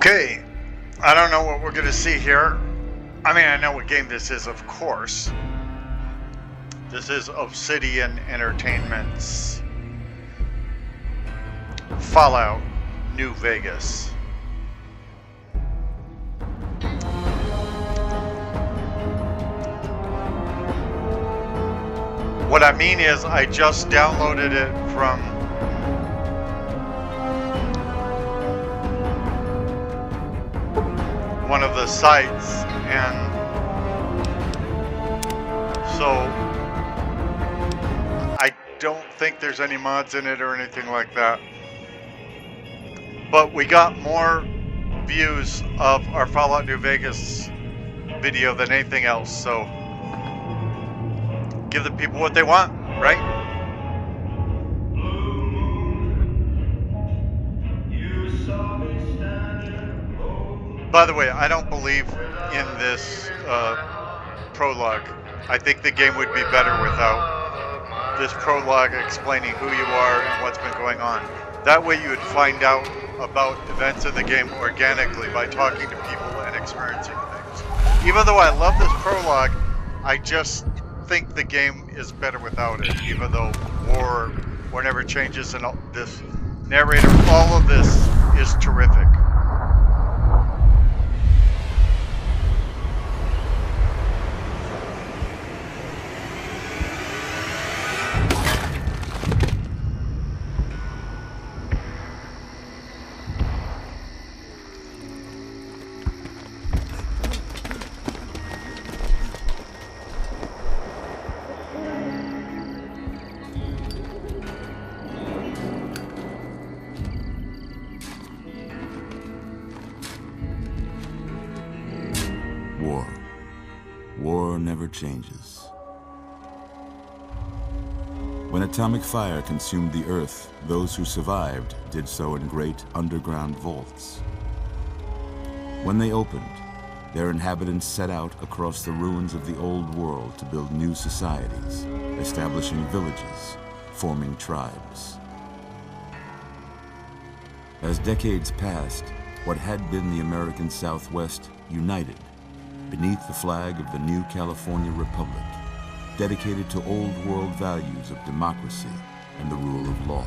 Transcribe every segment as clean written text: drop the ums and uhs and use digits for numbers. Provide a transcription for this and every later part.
Okay, I don't know what we're going to see here. I mean, I know what game this is, of course. This is Obsidian Entertainment's Fallout New Vegas. What I mean is, I just downloaded it from one of the sites, and so I don't think there's any mods in it or anything like that. But we got more views of our Fallout New Vegas video than anything else, so give the people what they want, right? By the way, I don't believe in this prologue. I think the game would be better without this prologue explaining who you are and what's been going on. That way you would find out about events in the game organically by talking to people and experiencing things. Even though I love this prologue, I just think the game is better without it, even though war never changes and all this narrator, all of this is terrific. War never changes. When atomic fire consumed the Earth, those who survived did so in great underground vaults. When they opened, their inhabitants set out across the ruins of the old world to build new societies, establishing villages, forming tribes. As decades passed, what had been the American Southwest united beneath the flag of the new California Republic, dedicated to old world values of democracy and the rule of law.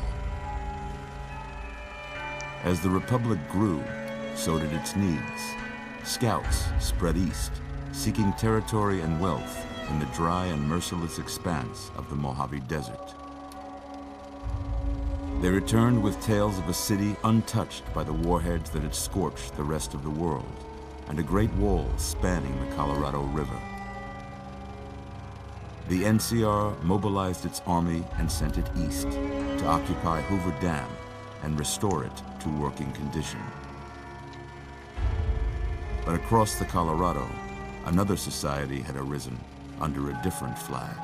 As the Republic grew, so did its needs. Scouts spread east, seeking territory and wealth in the dry and merciless expanse of the Mojave Desert. They returned with tales of a city untouched by the warheads that had scorched the rest of the world, and a great wall spanning the Colorado River. The NCR mobilized its army and sent it east to occupy Hoover Dam and restore it to working condition. But across the Colorado, another society had arisen under a different flag.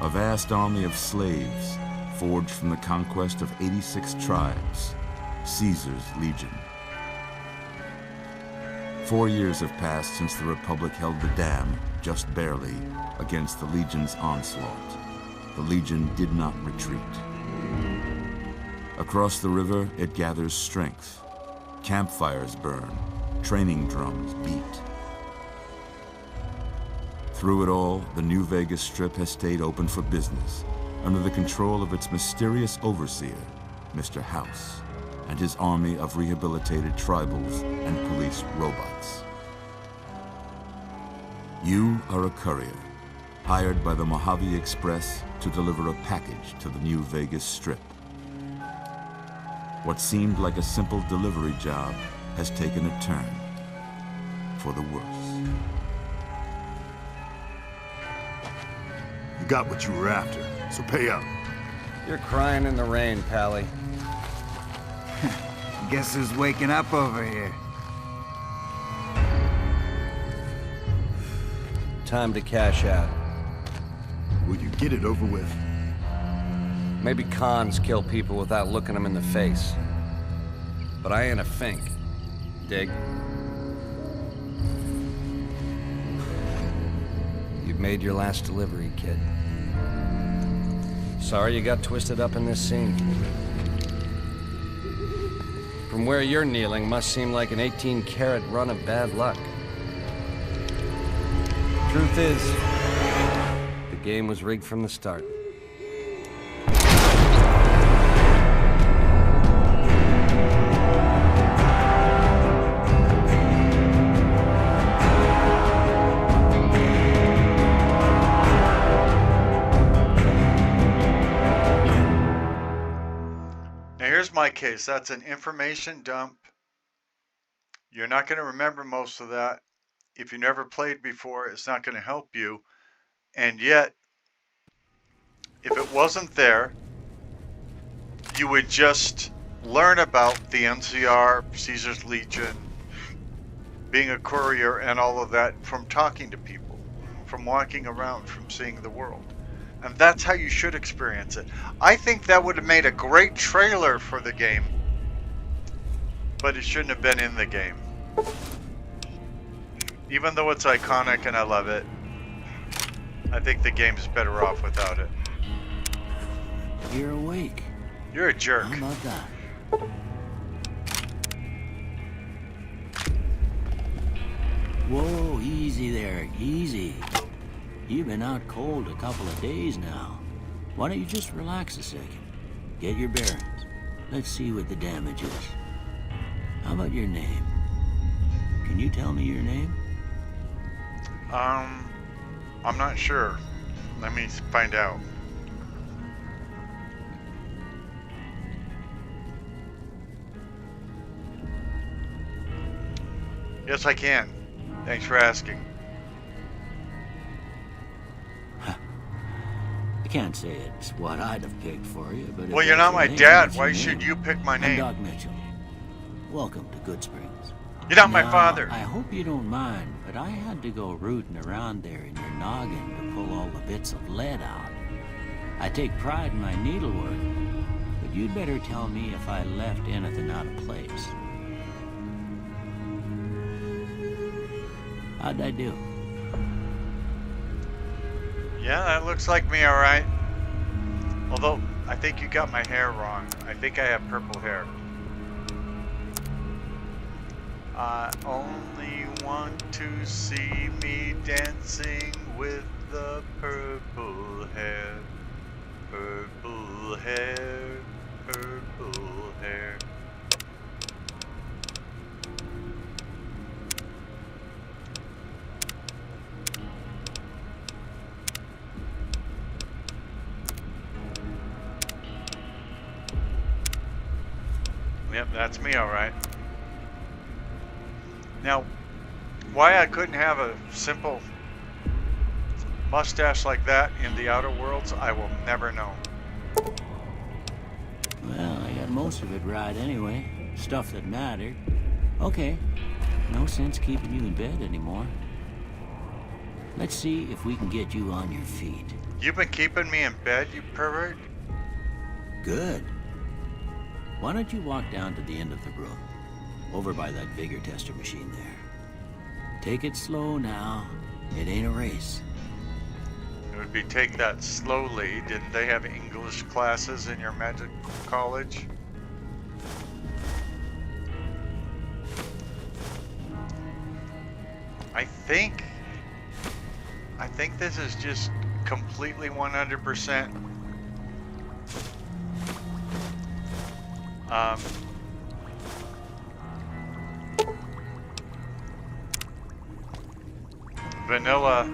A vast army of slaves forged from the conquest of 86 tribes, Caesar's Legion. 4 years have passed since the Republic held the dam, just barely, against the Legion's onslaught. The Legion did not retreat. Across the river, it gathers strength. Campfires burn, training drums beat. Through it all, the New Vegas Strip has stayed open for business, under the control of its mysterious overseer, Mr. House, and his army of rehabilitated tribals and police robots. You are a courier, hired by the Mojave Express to deliver a package to the New Vegas Strip. What seemed like a simple delivery job has taken a turn for the worse. You got what you were after, so pay up. You're crying in the rain, Pally. Guess who's waking up over here? Time to cash out. Will you get it over with? Maybe cons kill people without looking them in the face. But I ain't a fink. Dig? You've made your last delivery, kid. Sorry you got twisted up in this scene. From where you're kneeling must seem like an 18-carat run of bad luck. Truth is, the game was rigged from the start. Now here's my case. That's an information dump. You're not going to remember most of that. If you never played before, it's not going to help you. And yet, if it wasn't there, you would just learn about the NCR, Caesar's Legion, being a courier, and all of that from talking to people, from walking around, from seeing the world. And that's how you should experience it. I think that would have made a great trailer for the game, but it shouldn't have been in the game. Even though it's iconic and I love it, I think the game's better off without it. You're awake. You're a jerk. How about that? Whoa, easy there, easy. You've been out cold a couple of days now. Why don't you just relax a second? Get your bearings. Let's see what the damage is. How about your name? Can you tell me your name? I'm not sure. Let me find out. Yes, I can. Thanks for asking. I can't say it's what I'd have picked for you, but... Well, you're not my dad. Why should you pick my I'm name? Doc Mitchell. Welcome to Good Springs. You're not my Now, father. I hope you don't mind, but I had to go rooting around there in your noggin to pull all the bits of lead out. I take pride in my needlework, but you'd better tell me if I left anything out of place. How'd I do? Yeah, that looks like me, all right. Although, I think you got my hair wrong. I think I have purple hair. I only want to see me dancing with the purple hair. Purple hair, purple hair. Yep, that's me, all right. Now, why I couldn't have a simple mustache like that in the Outer Worlds, I will never know. Well, I got most of it right anyway. Stuff that mattered. Okay, no sense keeping you in bed anymore. Let's see if we can get you on your feet. You've been keeping me in bed, you pervert? Good. Why don't you walk down to the end of the room, over by that vigor tester machine there. Take it slow now. It ain't a race. It would be take that slowly. Didn't they have English classes in your magic college? I think this is just completely 100% vanilla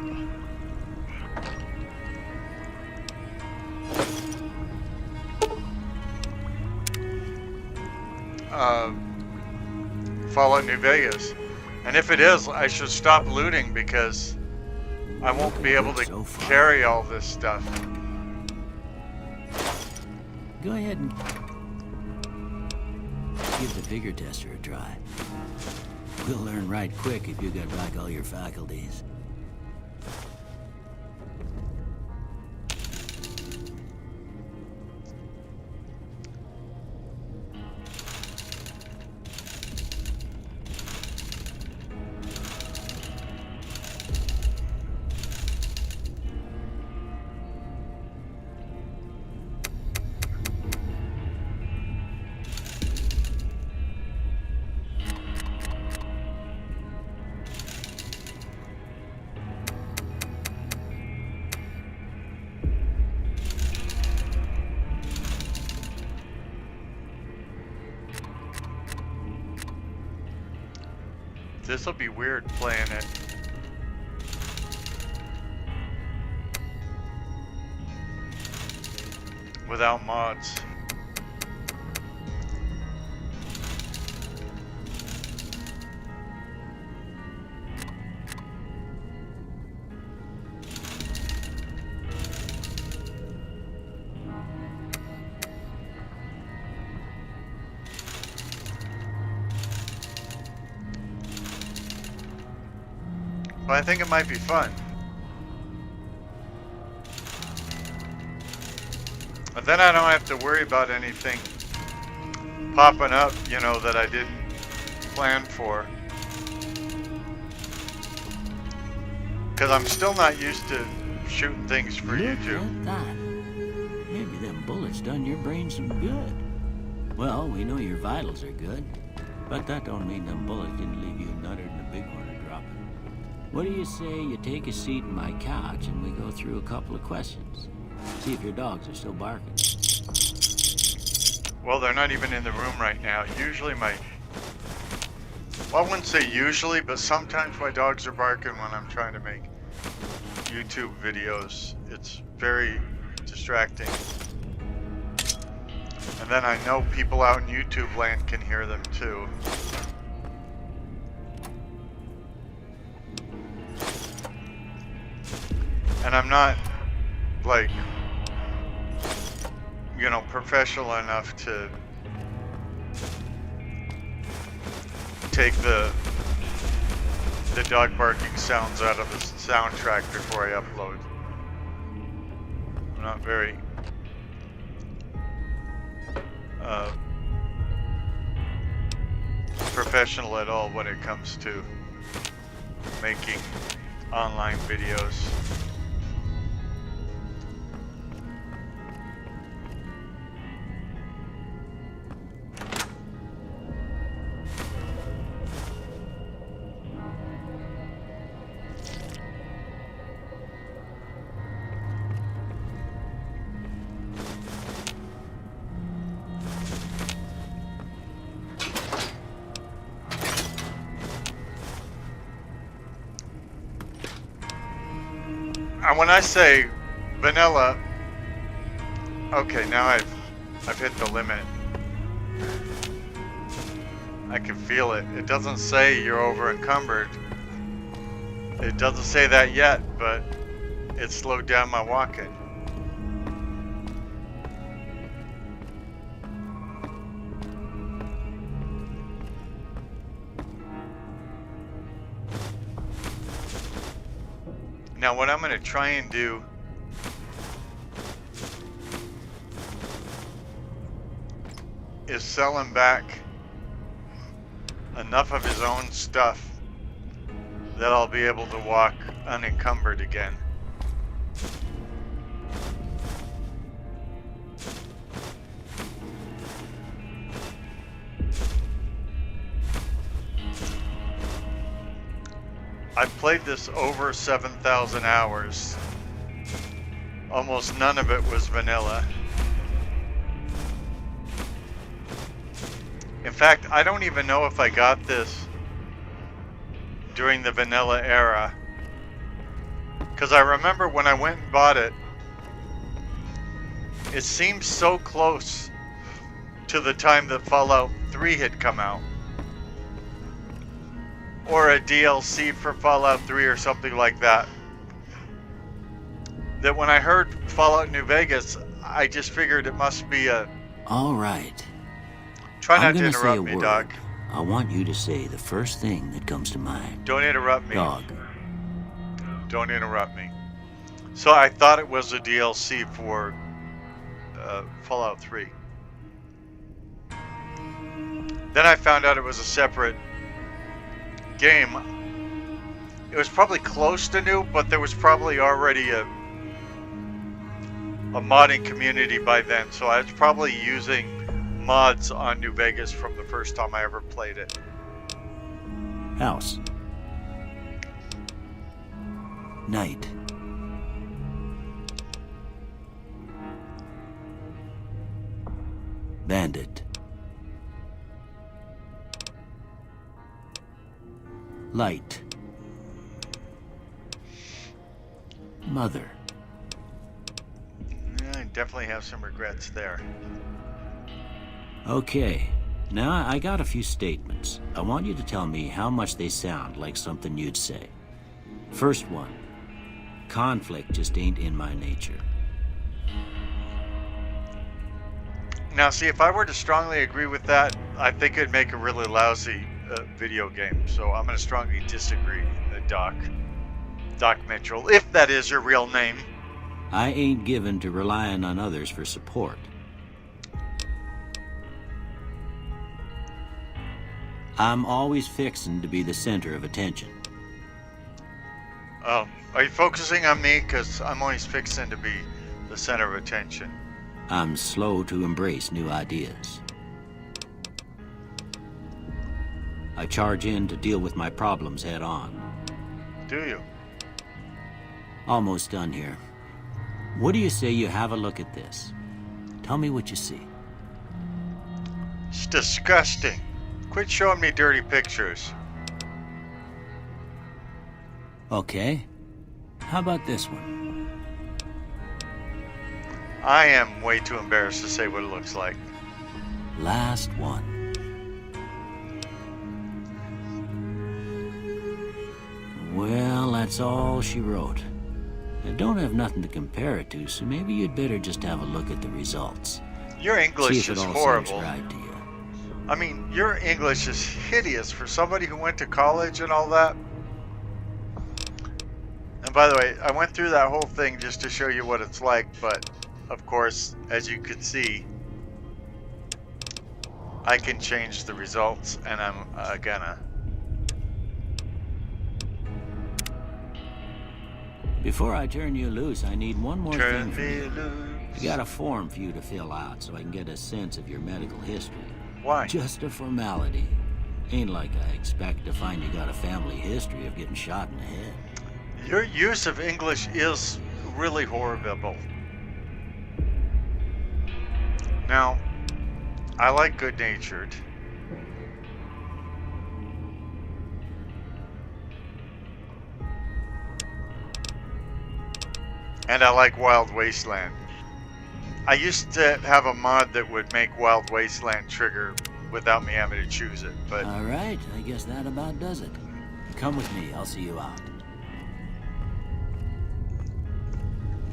Fallout New Vegas. And if it is, I should stop looting because I won't be able to carry all this stuff. Go ahead and give the vigor tester a try. We'll learn right quick if you got back all your faculties. This will be weird playing it. Without mods. But I think it might be fun. But then I don't have to worry about anything popping up, you know, that I didn't plan for. Because I'm still not used to shooting things for Look YouTube. at that. Maybe them bullets done your brain some good. Well, we know your vitals are good, but that don't mean them bullets didn't leave you nuttered and a big one to drop it. What do you say you take a seat in my couch and we go through a couple of questions? See if your dogs are still barking. Well, they're not even in the room right now. Usually well, I wouldn't say usually, but sometimes my dogs are barking when I'm trying to make YouTube videos. It's very distracting. And then I know people out in YouTube land can hear them too. And I'm not, like, you know, professional enough to take the dog barking sounds out of the soundtrack before I upload. I'm not very professional at all when it comes to making online videos. And when I say vanilla, okay, now I've hit the limit. I can feel it. It doesn't say you're over encumbered. It doesn't say that yet, but it slowed down my walking. Now what I'm going to try and do is sell him back enough of his own stuff that I'll be able to walk unencumbered again. I've played this over 7,000 hours. Almost none of it was vanilla. In fact, I don't even know if I got this during the vanilla era. Because I remember when I went and bought it, it seemed so close to the time that Fallout 3 had come out. Or a DLC for Fallout 3 or something like that. That when I heard Fallout New Vegas, I just figured it must be a... All right. Try not I'm to gonna say interrupt a me, word. Doc. I want you to say the first thing that comes to mind. Don't interrupt me. Dog. Don't interrupt me. So I thought it was a DLC for Fallout 3. Then I found out it was a separate game. It was probably close to new, but there was probably already a modding community by then, so I was probably using mods on New Vegas from the first time I ever played it. House. Night. Bandit. Light. Mother. Yeah, I definitely have some regrets there. Okay. Now, I got a few statements. I want you to tell me how much they sound like something you'd say. First one. Conflict just ain't in my nature. Now, see, if I were to strongly agree with that, I think it'd make a really lousy video game. So I'm going to strongly disagree, Doc. Doc Mitchell, if that is your real name. I ain't given to relying on others for support. I'm always fixin' to be the center of attention. Are you focusing on me? Because I'm always fixing to be the center of attention. I'm slow to embrace new ideas. I charge in to deal with my problems head on. Do you? Almost done here. What do you say you have a look at this? Tell me what you see. It's disgusting. Quit showing me dirty pictures. Okay. How about this one? I am way too embarrassed to say what it looks like. Last one. Well, that's all she wrote. I don't have nothing to compare it to, so maybe you'd better just have a look at the results. Your See English if it is all horrible. seems right to you. I mean, your English is hideous for somebody who went to college and all that. And by the way, I went through that whole thing just to show you what it's like, but of course, as you can see, I can change the results, and I'm gonna. Before I turn you loose, I need one more Turn thing from me you. loose. I got a form for you to fill out so I can get a sense of your medical history. Why? Just a formality. Ain't like I expect to find you got a family history of getting shot in the head. Your use of English is really horrible. Now, I like good-natured. And I like Wild Wasteland. I used to have a mod that would make Wild Wasteland trigger without me having to choose it, but All right, I guess that about does it. Come with me, I'll see you out.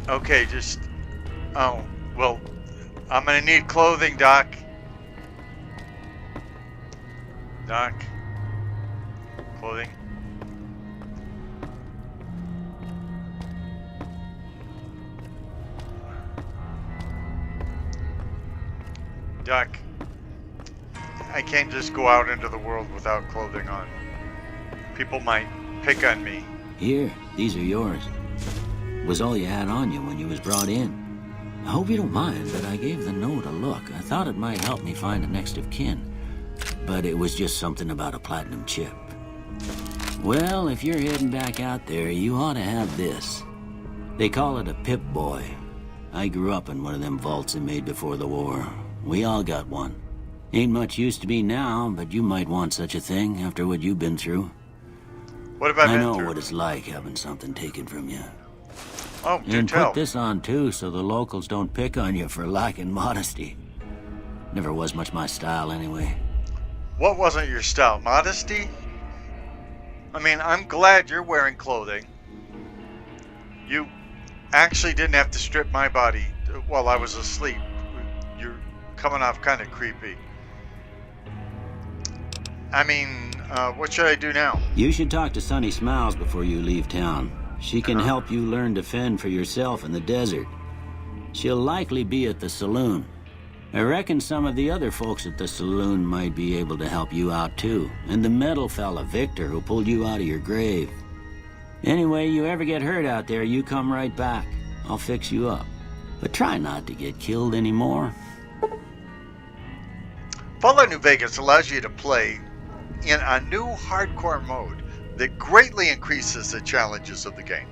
okay, just... Oh, well, I'm gonna need clothing, Doc. Doc? Clothing? Doc, I can't just go out into the world without clothing on. People might pick on me. Here, these are yours. Was all you had on you when you was brought in. I hope you don't mind, but I gave the note a look. I thought it might help me find a next of kin. But it was just something about a platinum chip. Well, if you're heading back out there, you ought to have this. They call it a Pip-Boy. I grew up in one of them vaults they made before the war. We all got one. Ain't much use to me now, but you might want such a thing after what you've been through. What have I I been know through? what it's like having something taken from you. Oh, do And tell. put this on too, so the locals don't pick on you for lacking modesty. Never was much my style anyway. What wasn't your style? Modesty? I mean, I'm glad you're wearing clothing. You actually didn't have to strip my body while I was asleep. You're coming off kind of creepy. I mean, what should I do now? You should talk to Sunny Smiles before you leave town. She can help you learn to fend for yourself in the desert. She'll likely be at the saloon. I reckon some of the other folks at the saloon might be able to help you out too. And the metal fella, Victor, who pulled you out of your grave. Anyway, you ever get hurt out there, you come right back. I'll fix you up. But try not to get killed anymore. Fallout New Vegas allows you to play in a new hardcore mode that greatly increases the challenges of the game.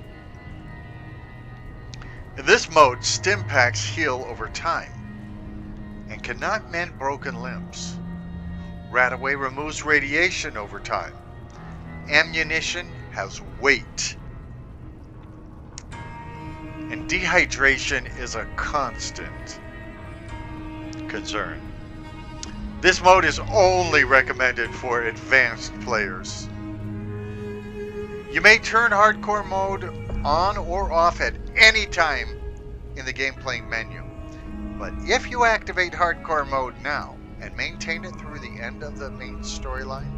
In this mode, Stimpaks heal over time and cannot mend broken limbs. Radaway removes radiation over time ammunition has weight. And dehydration is a constant concern. This mode is only recommended for advanced players. You may turn hardcore mode on or off at any time in the game playing menu. But if you activate hardcore mode now and maintain it through the end of the main storyline,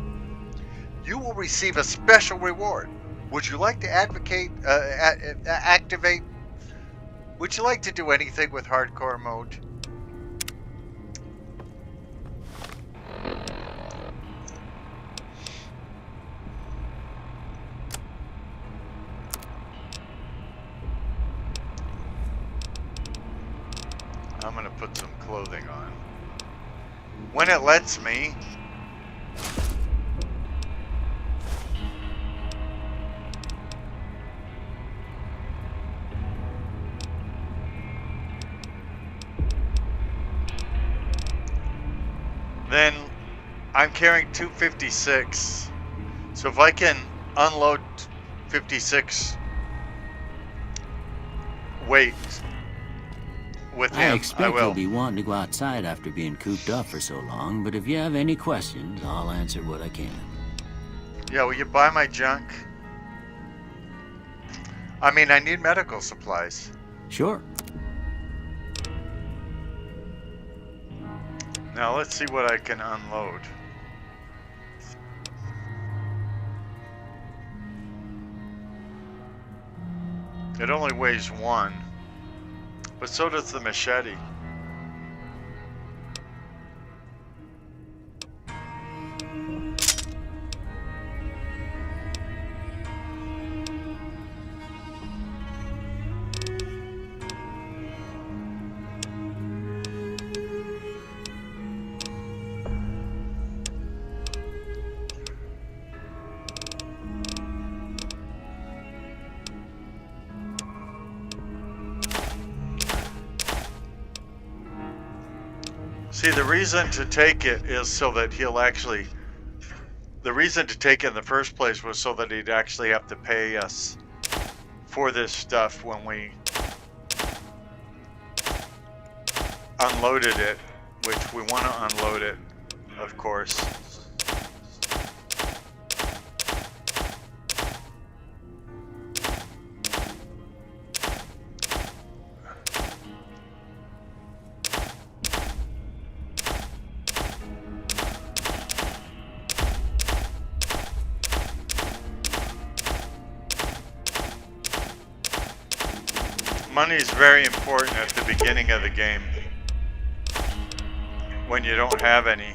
you will receive a special reward. Would you like to activate? Would you like to do anything with hardcore mode? I'm gonna put some clothing on. When it lets me. Then I'm carrying 256. So if I can unload 56 weight with him, I expect will. you'll be wanting to go outside after being cooped up for so long, but if you have any questions, I'll answer what I can. Yeah, will you buy my junk? I mean, I need medical supplies. Sure. Now let's see what I can unload. It only weighs 1, but so does the machete. See, the reason to take it is so that he'll actually... The reason to take it in the first place was so that he'd actually have to pay us for this stuff when we unloaded it, which we want to unload it, of course. Money is very important at the beginning of the game when you don't have any.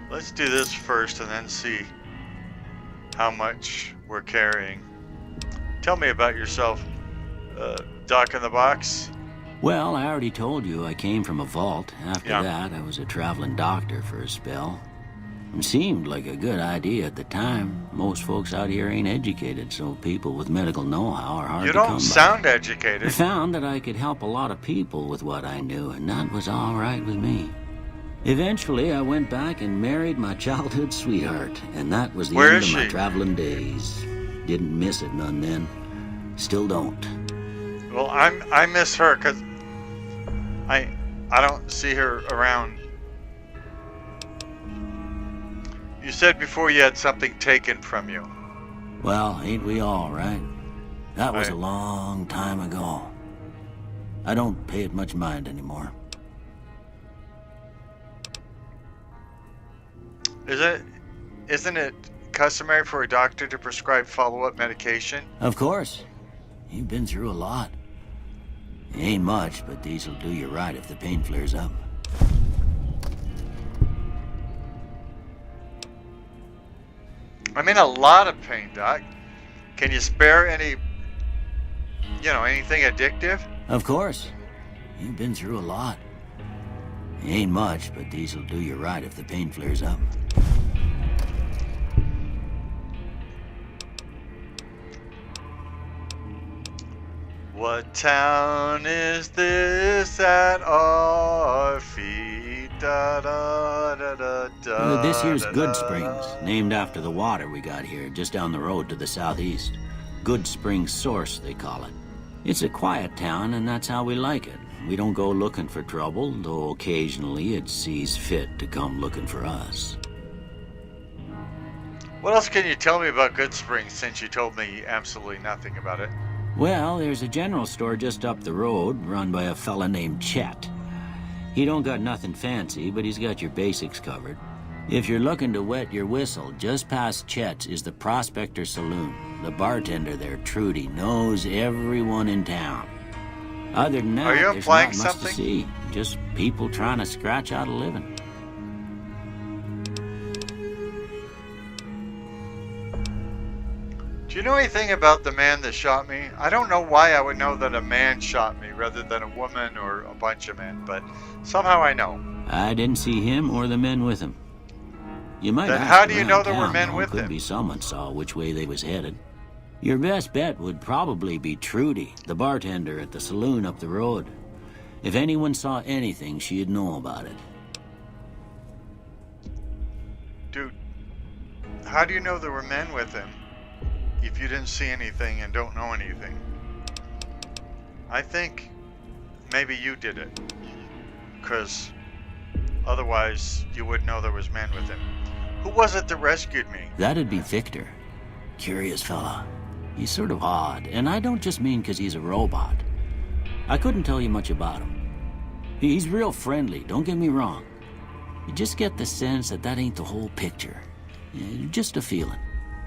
Let's do this first and then see how much we're carrying. Tell me about yourself, Doc in the Box. Well, I already told you I came from a vault. After Yeah. that, I was a traveling doctor for a spell. It seemed like a good idea at the time. Most folks out here ain't educated, so people with medical know-how are hard You to come don't by. sound I educated. found that I could help a lot of people with what I knew, and that was all right with me. Eventually, I went back and married my childhood sweetheart, and that was the Where end is of my she? traveling days. Didn't miss it none then. Still don't. Well, I miss her because I don't see her around. You said before you had something taken from you. Well, ain't we all, right? That was Right. a long time ago. I don't pay it much mind anymore. Isn't it customary for a doctor to prescribe follow-up medication? Of course. You've been through a lot. Ain't much, but these'll do you right if the pain flares up. I'm in a lot of pain, Doc. Can you spare any, anything addictive? Of course. You've been through a lot. Ain't much, but these'll do you right if the pain flares up. What town is this at our feet? Da, da, da, da, da, This here's da, Good da. Springs, named after the water we got here, just down the road to the southeast. Good Springs Source, they call it. It's a quiet town, and that's how we like it. We don't go looking for trouble, though occasionally it sees fit to come looking for us. What else can you tell me about Good Springs, since you told me absolutely nothing about it? Well, there's a general store just up the road, run by a fella named Chet. He don't got nothing fancy, but he's got your basics covered. If you're looking to wet your whistle, just past Chet's is the Prospector Saloon. The bartender there, Trudy, knows everyone in town. Other than that, Are you there's implying not much something? to see. Just people trying to scratch out a living. Do you know anything about the man that shot me? I don't know why I would know that a man shot me rather than a woman or a bunch of men, but somehow I know. I didn't see him or the men with him. You might Then ask how do you around know there were town, men though. with Could him? be someone saw which way they was headed. Your best bet would probably be Trudy, the bartender at the saloon up the road. If anyone saw anything, she'd know about it. Dude, how do you know there were men with him if you didn't see anything and don't know anything? I think maybe you did it, because otherwise you wouldn't know there was men with him. Who was it that rescued me? That'd be Victor. Curious fella. He's sort of odd, and I don't just mean 'cause he's a robot. I couldn't tell you much about him. He's real friendly, don't get me wrong. You just get the sense that ain't the whole picture. Just a feeling.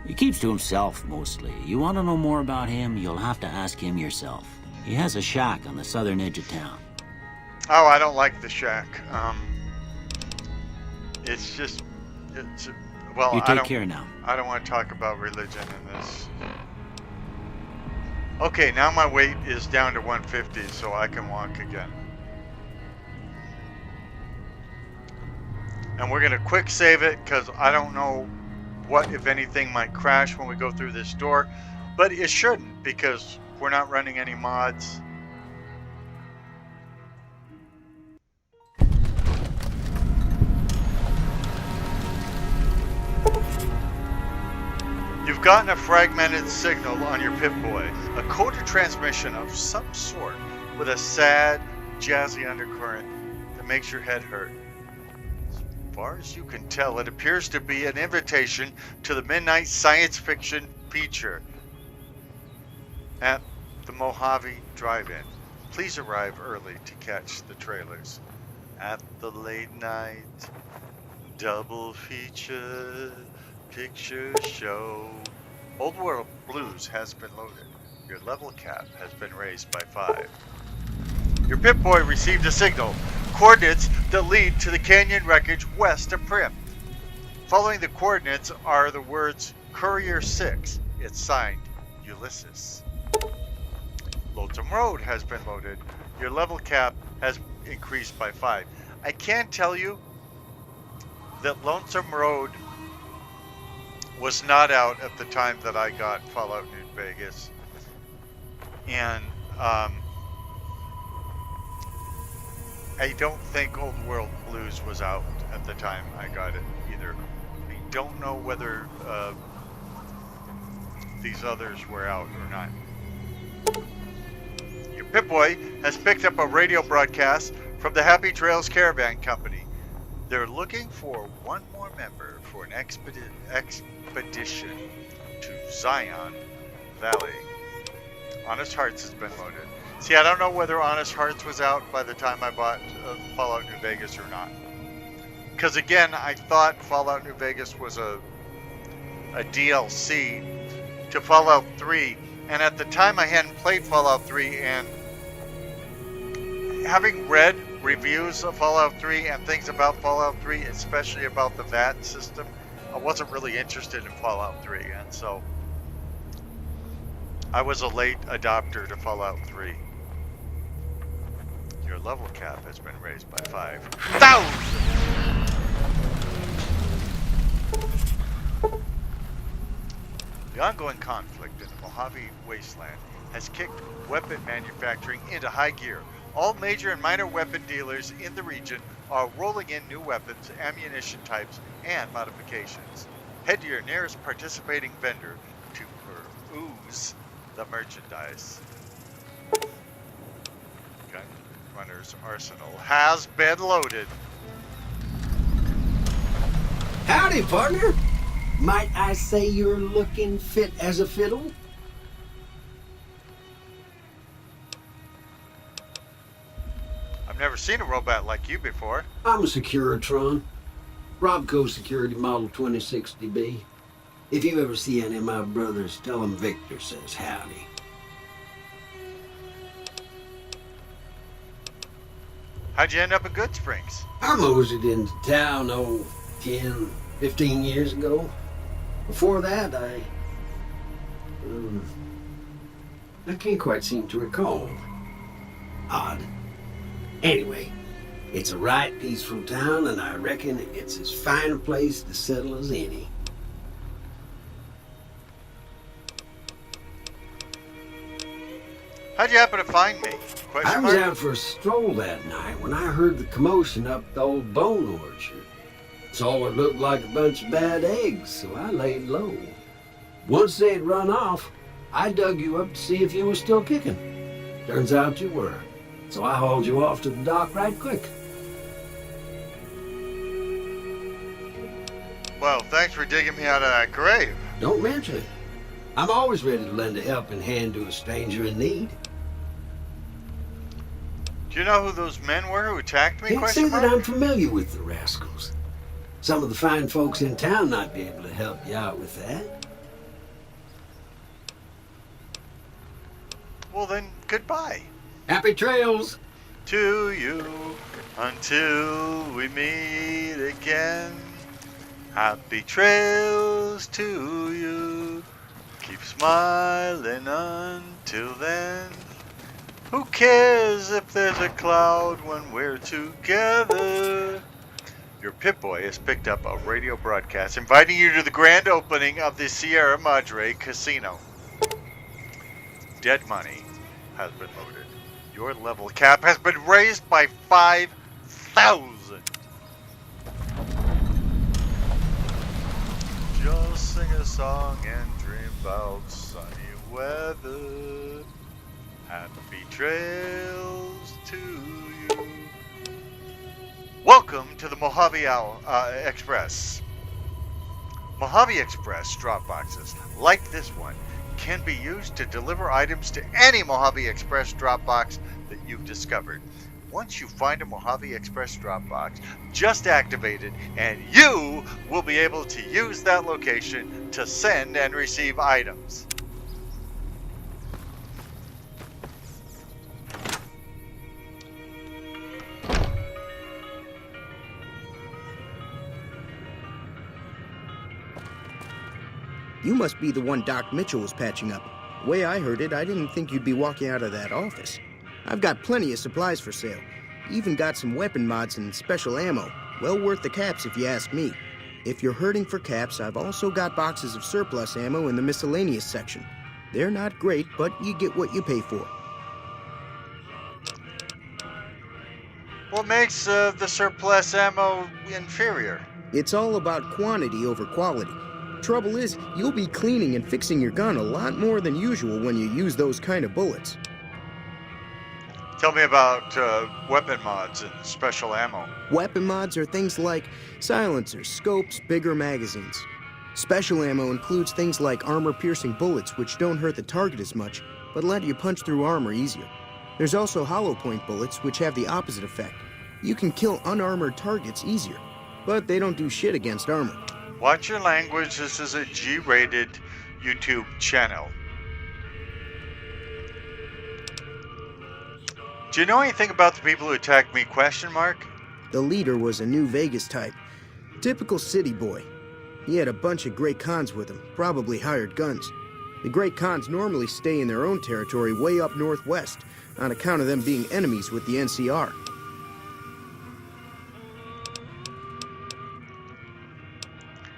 He keeps to himself, mostly. You want to know more about him, you'll have to ask him yourself. He has a shack on the southern edge of town. Oh, I don't like the shack. It's well, You I take don't. care now. I don't want to talk about religion in this. Okay, now my weight is down to 150, so I can walk again. And we're gonna quick save it because I don't know what, if anything, might crash when we go through this door, but it shouldn't because we're not running any mods. You've gotten a fragmented signal on your Pip-Boy, a coded transmission of some sort with a sad, jazzy undercurrent that makes your head hurt. As far as you can tell, it appears to be an invitation to the midnight science fiction feature at the Mojave Drive-In. Please arrive early to catch the trailers. At the late night double feature picture show. Old World Blues has been loaded. Your level cap has been raised by 5. Your Pip-Boy received a signal. Coordinates that lead to the canyon wreckage west of Prim. Following the coordinates are the words Courier 6. It's signed Ulysses. Lonesome Road has been loaded. Your level cap has increased by 5. I can tell you that Lonesome Road was not out at the time that I got Fallout New Vegas. And I don't think Old World Blues was out at the time I got it either. I don't know whether these others were out or not. Your Pip-Boy has picked up a radio broadcast from the Happy Trails Caravan Company. They're looking for one more member for an expedition to Zion Valley. Honest Hearts has been loaded. See, I don't know whether Honest Hearts was out by the time I bought Fallout New Vegas or not. Because again, I thought Fallout New Vegas was a DLC to Fallout 3. And at the time I hadn't played Fallout 3, and having read reviews of Fallout 3 and things about Fallout 3, especially about the VAT system, I wasn't really interested in Fallout 3. And so I was a late adopter to Fallout 3. Your level cap has been raised by 5,000! The ongoing conflict in the Mojave Wasteland has kicked weapon manufacturing into high gear. All major and minor weapon dealers in the region are rolling in new weapons, ammunition types, and modifications. Head to your nearest participating vendor to peruse the merchandise. Gunrunner's arsenal has been loaded. Howdy, partner. Might I say you're looking fit as a fiddle? I've never seen a robot like you before. I'm a Securitron. Robco Security Model 2060B. If you ever see any of my brothers, tell them Victor says howdy. How'd you end up in Good Springs? I moseyed into town, 10, 15 years ago. Before that, I can't quite seem to recall. Odd. Anyway, it's a right peaceful town, and I reckon it's as fine a place to settle as any. How'd you happen to find me? I was out for a stroll that night when I heard the commotion up the old bone orchard. Saw what looked like a bunch of bad eggs, so I laid low. Once they'd run off, I dug you up to see if you were still kicking. Turns out you were, so I hauled you off to the dock right quick. Well, thanks for digging me out of that grave. Don't mention it. I'm always ready to lend a helping hand to a stranger in need. Do you know who those men were who attacked me? Can't say that I'm familiar with the rascals. Some of the fine folks in town might be able to help you out with that. Well then, goodbye. Happy trails! To you, until we meet again. Happy trails to you. Keep smiling until then. Who cares if there's a cloud when we're together? Your Pip-Boy has picked up a radio broadcast inviting you to the grand opening of the Sierra Madre Casino. Dead money has been loaded. Your level cap has been raised by 5,000. Just sing a song and dream about sunny weather. Happy trails to you. Welcome to the Mojave Express. Mojave Express drop boxes, like this one, can be used to deliver items to any Mojave Express drop box that you've discovered. Once you find a Mojave Express drop box, just activate it and you will be able to use that location to send and receive items. You must be the one Doc Mitchell was patching up. The way I heard it, I didn't think you'd be walking out of that office. I've got plenty of supplies for sale. Even got some weapon mods and special ammo. Well worth the caps if you ask me. If you're hurting for caps, I've also got boxes of surplus ammo in the miscellaneous section. They're not great, but you get what you pay for. What makes the surplus ammo inferior? It's all about quantity over quality. Trouble is, you'll be cleaning and fixing your gun a lot more than usual when you use those kind of bullets. Tell me about weapon mods and special ammo. Weapon mods are things like silencers, scopes, bigger magazines. Special ammo includes things like armor-piercing bullets, which don't hurt the target as much, but let you punch through armor easier. There's also hollow point bullets, which have the opposite effect. You can kill unarmored targets easier, but they don't do shit against armor. Watch your language. This is a G-rated YouTube channel. Do you know anything about the people who attacked me? ? The leader was a New Vegas type. Typical city boy. He had a bunch of great cons with him, probably hired guns. The Great Khans normally stay in their own territory way up northwest, on account of them being enemies with the NCR.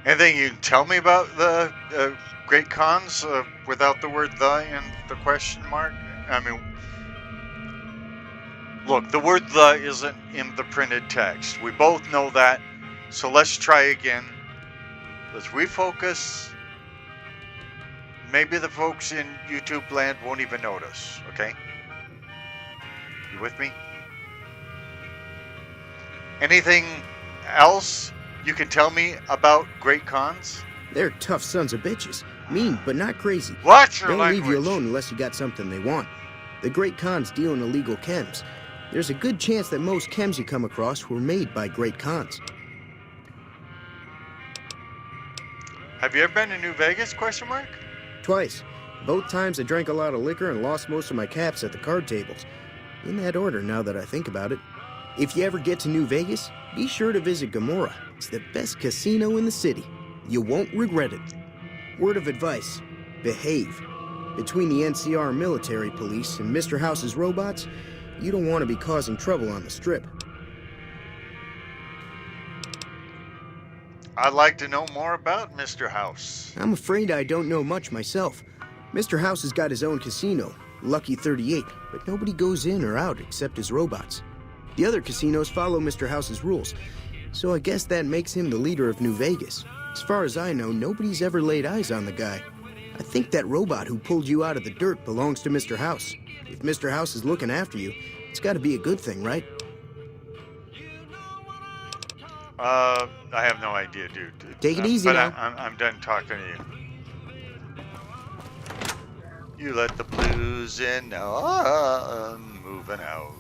Anything you can tell me about the Great Khans without the word "the" in the question mark? I mean, look, the word "the" isn't in the printed text. We both know that, so let's try again. Let's refocus. Maybe the folks in YouTube land won't even notice, okay? You with me? Anything else you can tell me about Great Khans? They're tough sons of bitches. Mean, but not crazy. Watch your They'll language. leave you alone unless you got something they want. The Great Khans deal in illegal chems. There's a good chance that most chems you come across were made by Great Khans. Have you ever been to New Vegas, question mark? Twice. Both times I drank a lot of liquor and lost most of my caps at the card tables. In that order, now that I think about it. If you ever get to New Vegas, be sure to visit Gomorrah. It's the best casino in the city. You won't regret it. Word of advice, behave. Between the NCR military police and Mr. House's robots, you don't want to be causing trouble on the Strip. I'd like to know more about Mr. House. I'm afraid I don't know much myself. Mr. House has got his own casino, Lucky 38, but nobody goes in or out except his robots. The other casinos follow Mr. House's rules, so I guess that makes him the leader of New Vegas. As far as I know, nobody's ever laid eyes on the guy. I think that robot who pulled you out of the dirt belongs to Mr. House. If Mr. House is looking after you, it's got to be a good thing, right? I have no idea, dude. Take it easy but now. I'm done talking to you. You let the blues in, now I'm moving out.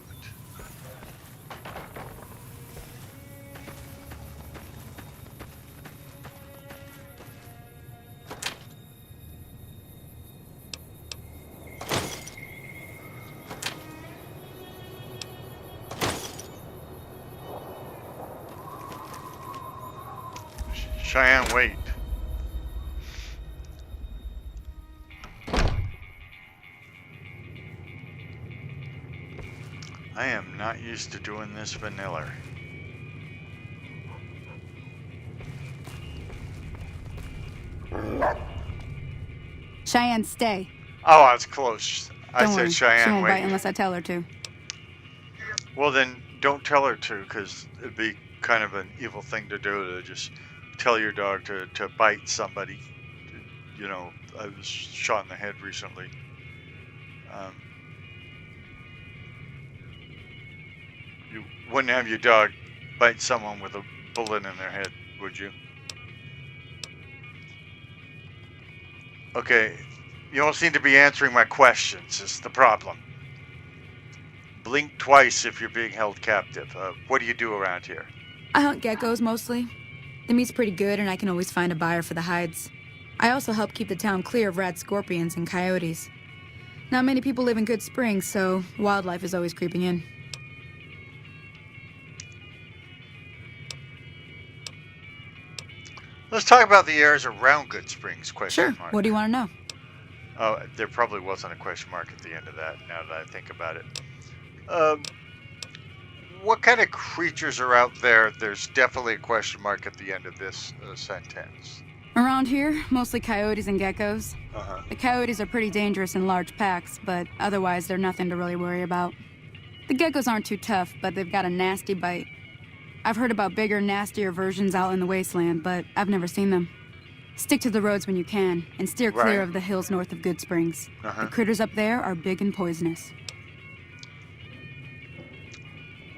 Cheyenne, wait. I am not used to doing this vanilla. Cheyenne, stay. Oh, I was close. I Don't said worry. Cheyenne, She won't wait. bite unless I tell her to. Well, then don't tell her to, because it'd be kind of an evil thing to do, to just tell your dog to bite somebody. You know, I was shot in the head recently. You wouldn't have your dog bite someone with a bullet in their head, would you? Okay, you don't seem to be answering my questions, is the problem. Blink twice if you're being held captive. What do you do around here? I hunt geckos mostly. The meat's pretty good and I can always find a buyer for the hides. I also help keep the town clear of rat scorpions and coyotes. Not many people live in Good Springs, so wildlife is always creeping in. Let's talk about the areas around Good Springs, question Sure. mark. What do you want to know? Oh, there probably wasn't a question mark at the end of that, now that I think about it. What kind of creatures are out there? There's definitely a question mark at the end of this sentence. Around here, mostly coyotes and geckos. Uh-huh. The coyotes are pretty dangerous in large packs, but otherwise they're nothing to really worry about. The geckos aren't too tough, but they've got a nasty bite. I've heard about bigger, nastier versions out in the wasteland, but I've never seen them. Stick to the roads when you can, and steer clear Right. of the hills north of Good Springs. Uh-huh. The critters up there are big and poisonous.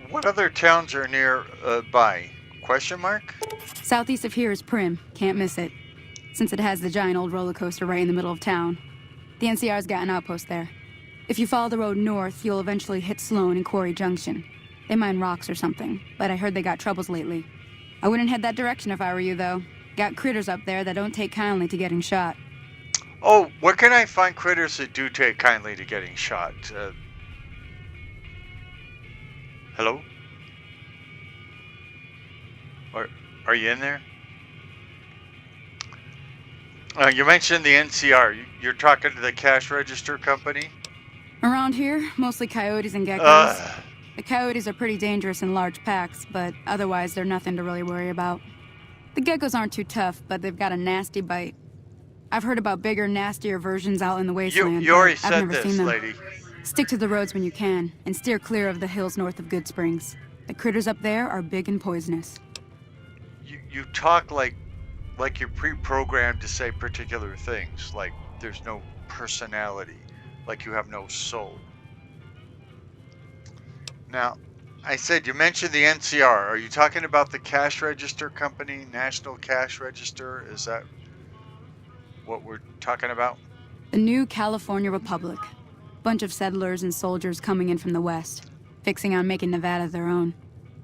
What other towns are near by? Question mark? Southeast of here is Prim. Can't miss it. Since it has the giant old roller coaster right in the middle of town. The NCR's got an outpost there. If you follow the road north, you'll eventually hit Sloan and Quarry Junction. They mine rocks or something, but I heard they got troubles lately. I wouldn't head that direction if I were you, though. Got critters up there that don't take kindly to getting shot. Oh, where can I find critters that do take kindly to getting shot? Hello? Are you in there? You mentioned the NCR. You're talking to the cash register company? Around here, mostly coyotes and geckos. The coyotes are pretty dangerous in large packs, but otherwise they're nothing to really worry about. The geckos aren't too tough, but they've got a nasty bite. I've heard about bigger, nastier versions out in the wasteland. You already I've said never this, seen them. lady. Stick to the roads when you can, and steer clear of the hills north of Good Springs. The critters up there are big and poisonous. You talk like you're pre-programmed to say particular things, like there's no personality, like you have no soul. Now, I said you mentioned the NCR. Are you talking about the cash register company, National Cash Register? Is that what we're talking about? The new California Republic. Bunch of settlers and soldiers coming in from the west, fixing on making Nevada their own.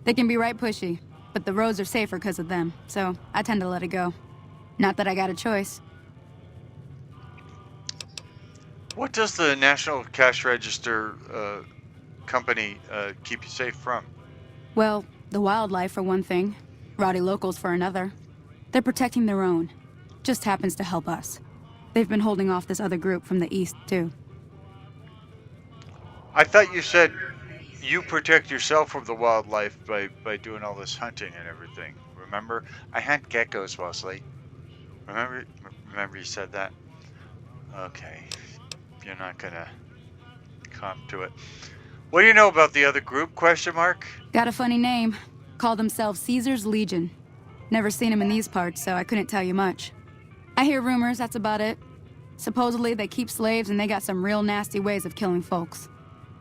They can be right pushy, but the roads are safer because of them, so I tend to let it go. Not that I got a choice. What does the National Cash Register company keep you safe from? Well, the wildlife for one thing, rowdy locals for another. They're protecting their own. Just happens to help us. They've been holding off this other group from the east, too. I thought you said you protect yourself from the wildlife by doing all this hunting and everything. Remember? I hunt geckos mostly. Remember you said that? Okay. You're not gonna come to it. What do you know about the other group, question mark? Got a funny name. Call themselves Caesar's Legion. Never seen them in these parts, so I couldn't tell you much. I hear rumors, that's about it. Supposedly they keep slaves and they got some real nasty ways of killing folks.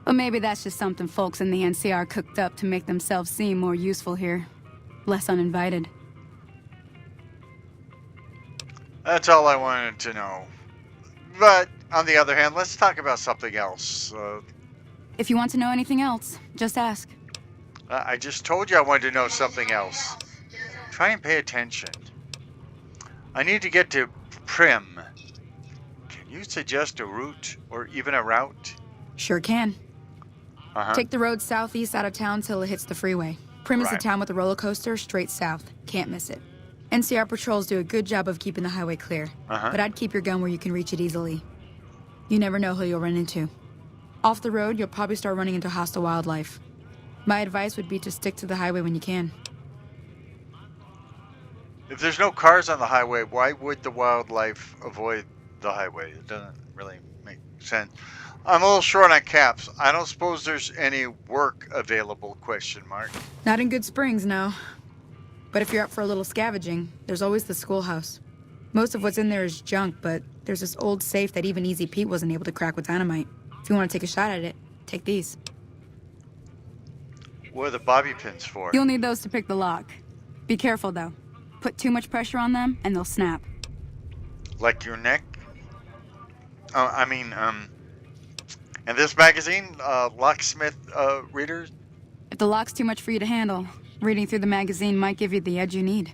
But maybe that's just something folks in the NCR cooked up to make themselves seem more useful here. Less uninvited. That's all I wanted to know. But, on the other hand, let's talk about something else. If you want to know anything else, just ask. I just told you I wanted to know something else. Try and pay attention. I need to get to Primm. Can you suggest a route, or even a route? Sure can. Take the road southeast out of town till it hits the freeway. Primm is the town with the roller coaster straight south. Can't miss it. NCR patrols do a good job of keeping the highway clear, but I'd keep your gun where you can reach it easily. You never know who you'll run into. Off the road, you'll probably start running into hostile wildlife. My advice would be to stick to the highway when you can. If there's no cars on the highway, why would the wildlife avoid the highway? It doesn't really make sense. I'm a little short on caps. I don't suppose there's any work available, question mark. Not in Good Springs, no. But if you're up for a little scavenging, there's always the schoolhouse. Most of what's in there is junk, but there's this old safe that even Easy Pete wasn't able to crack with dynamite. If you want to take a shot at it, take these. What are the bobby pins for? You'll need those to pick the lock. Be careful, though. Put too much pressure on them, and they'll snap. Like your neck? And this magazine, Locksmith readers? If the lock's too much for you to handle, reading through the magazine might give you the edge you need.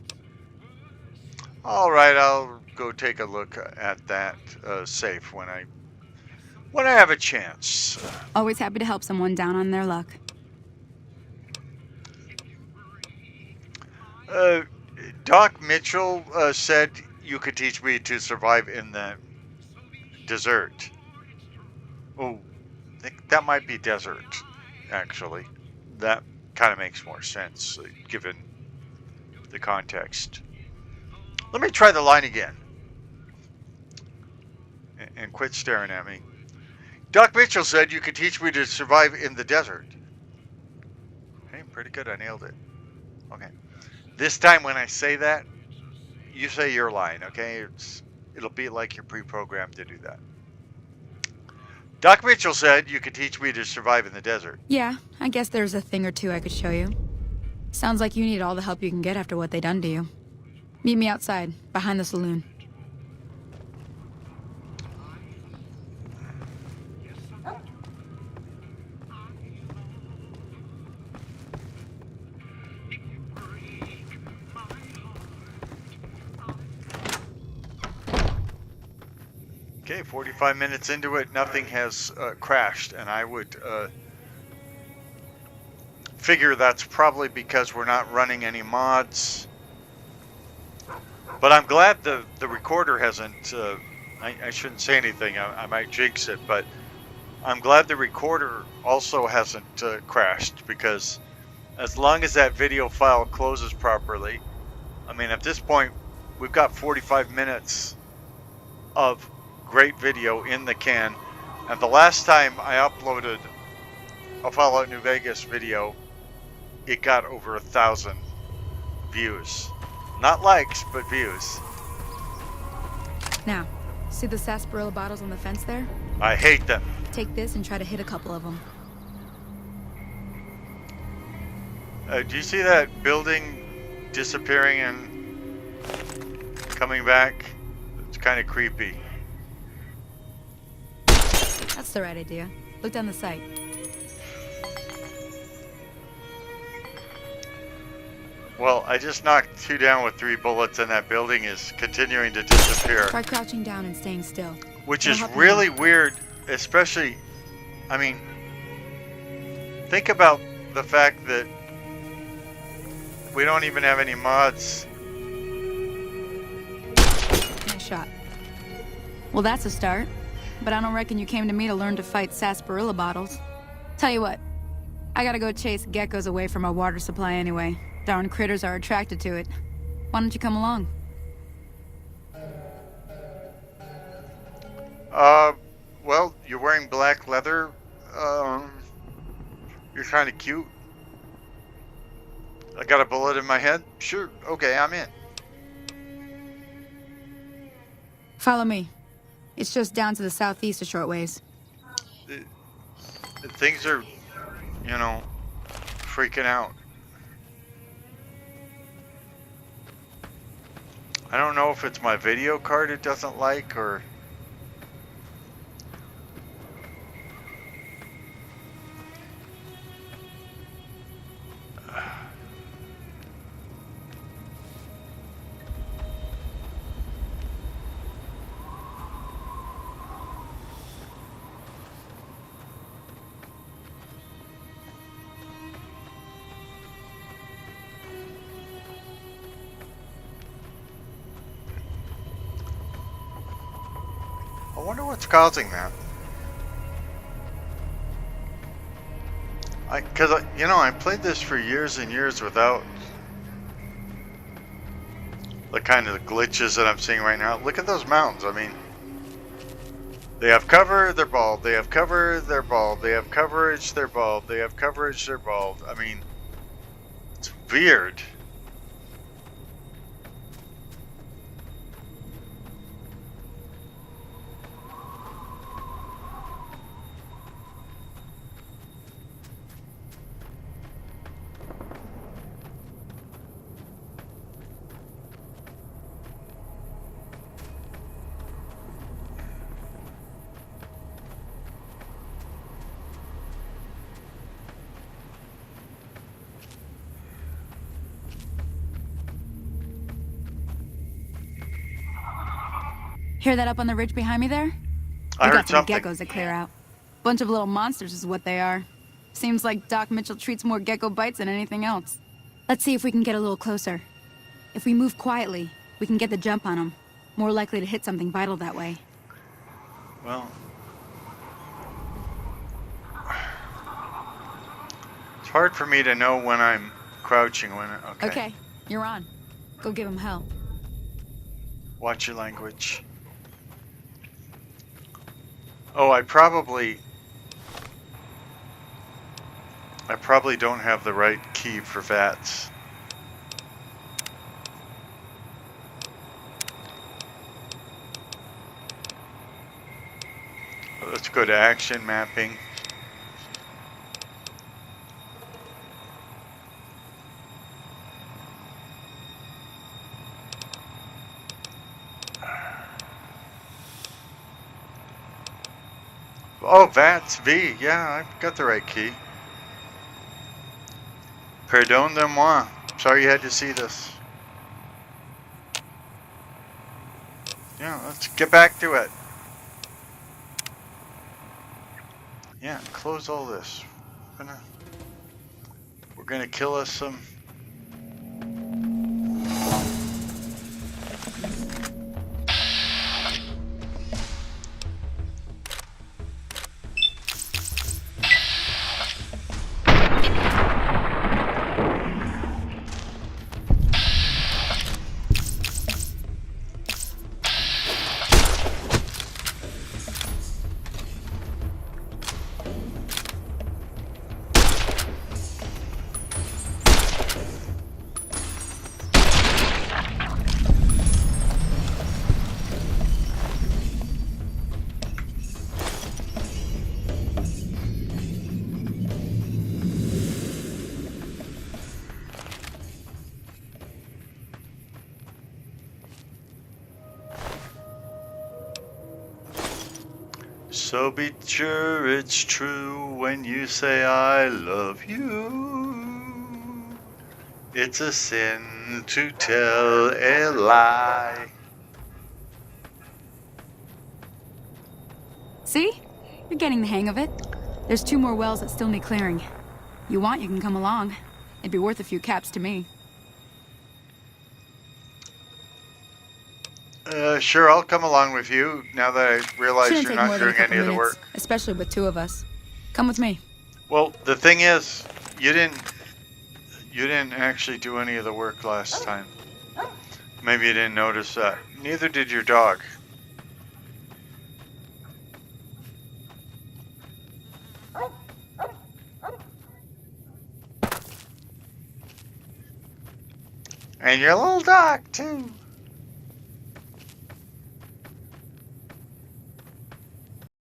All right, I'll go take a look at that safe when I have a chance. Always happy to help someone down on their luck. Doc Mitchell said you could teach me to survive in the desert. Oh, that might be desert, actually. That kind of makes more sense, given the context. Let me try the line again. And quit staring at me. Doc Mitchell said you could teach me to survive in the desert. Hey, pretty good, I nailed it. Okay. This time when I say that, you say your line, okay? It'll be like you're pre-programmed to do that. Doc Mitchell said you could teach me to survive in the desert. Yeah, I guess there's a thing or two I could show you. Sounds like you need all the help you can get after what they done to you. Meet me outside, behind the saloon. Okay, 45 minutes into it, nothing has crashed, and I would figure that's probably because we're not running any mods. But I'm glad the recorder hasn't, I shouldn't say anything, I might jinx it, but I'm glad the recorder also hasn't crashed, because as long as that video file closes properly, I mean, at this point, we've got 45 minutes of great video in the can, and the last time I uploaded a Fallout New Vegas video, it got over 1,000 views. Not likes, but views. Now, see the sarsaparilla bottles on the fence there? I hate them. Take this and try to hit a couple of them. Do you see that building disappearing and coming back? It's kind of creepy. That's the right idea. Look down the sight. Well, I just knocked 2 down with 3 bullets, and that building is continuing to disappear. Try crouching down and staying still. Which It'll is help you really out. weird, especially, I mean, think about the fact that we don't even have any mods. Nice shot. Well, that's a start. But I don't reckon you came to me to learn to fight sarsaparilla bottles. Tell you what, I gotta go chase geckos away from our water supply anyway. Darn critters are attracted to it. Why don't you come along? Well, you're wearing black leather. You're kind of cute. I got a bullet in my head. Sure, okay, I'm in. Follow me. It's just down to the southeast a short ways. Things are, you know, freaking out. I don't know if it's my video card it doesn't like, or... I wonder what's causing that. Because, you know, I played this for years and years without the kind of glitches that I'm seeing right now. Look at those mountains. I mean, they have cover, they're bald. They have cover, they're bald. They have coverage, they're bald. They have coverage, they're bald. I mean, it's weird. Hear that up on the ridge behind me there? I We heard got some something. geckos to clear out. Bunch of little monsters is what they are. Seems like Doc Mitchell treats more gecko bites than anything else. Let's see if we can get a little closer. If we move quietly, we can get the jump on them. More likely to hit something vital that way. Well, it's hard for me to know when I'm crouching. Okay, you're on. Go give him hell. Watch your language. Oh, I probably don't have the right key for VATS. Let's go to action mapping. Oh, VATS V. Yeah, I've got the right key. Pardon de moi. Sorry you had to see this. Yeah, let's get back to it. Yeah, close all this. We're gonna kill us some. So be sure it's true when you say I love you. It's a sin to tell a lie. See? You're getting the hang of it. There's 2 more wells that still need clearing. You want, you can come along. It'd be worth a few caps to me. Sure, I'll come along with you now that I realize Shouldn't you're take more not than a doing any couple of the minutes, work. especially with 2 of us. Come with me. Well, the thing is, you didn't actually do any of the work last time. Maybe you didn't notice that. Neither did your dog. And your little dog, too.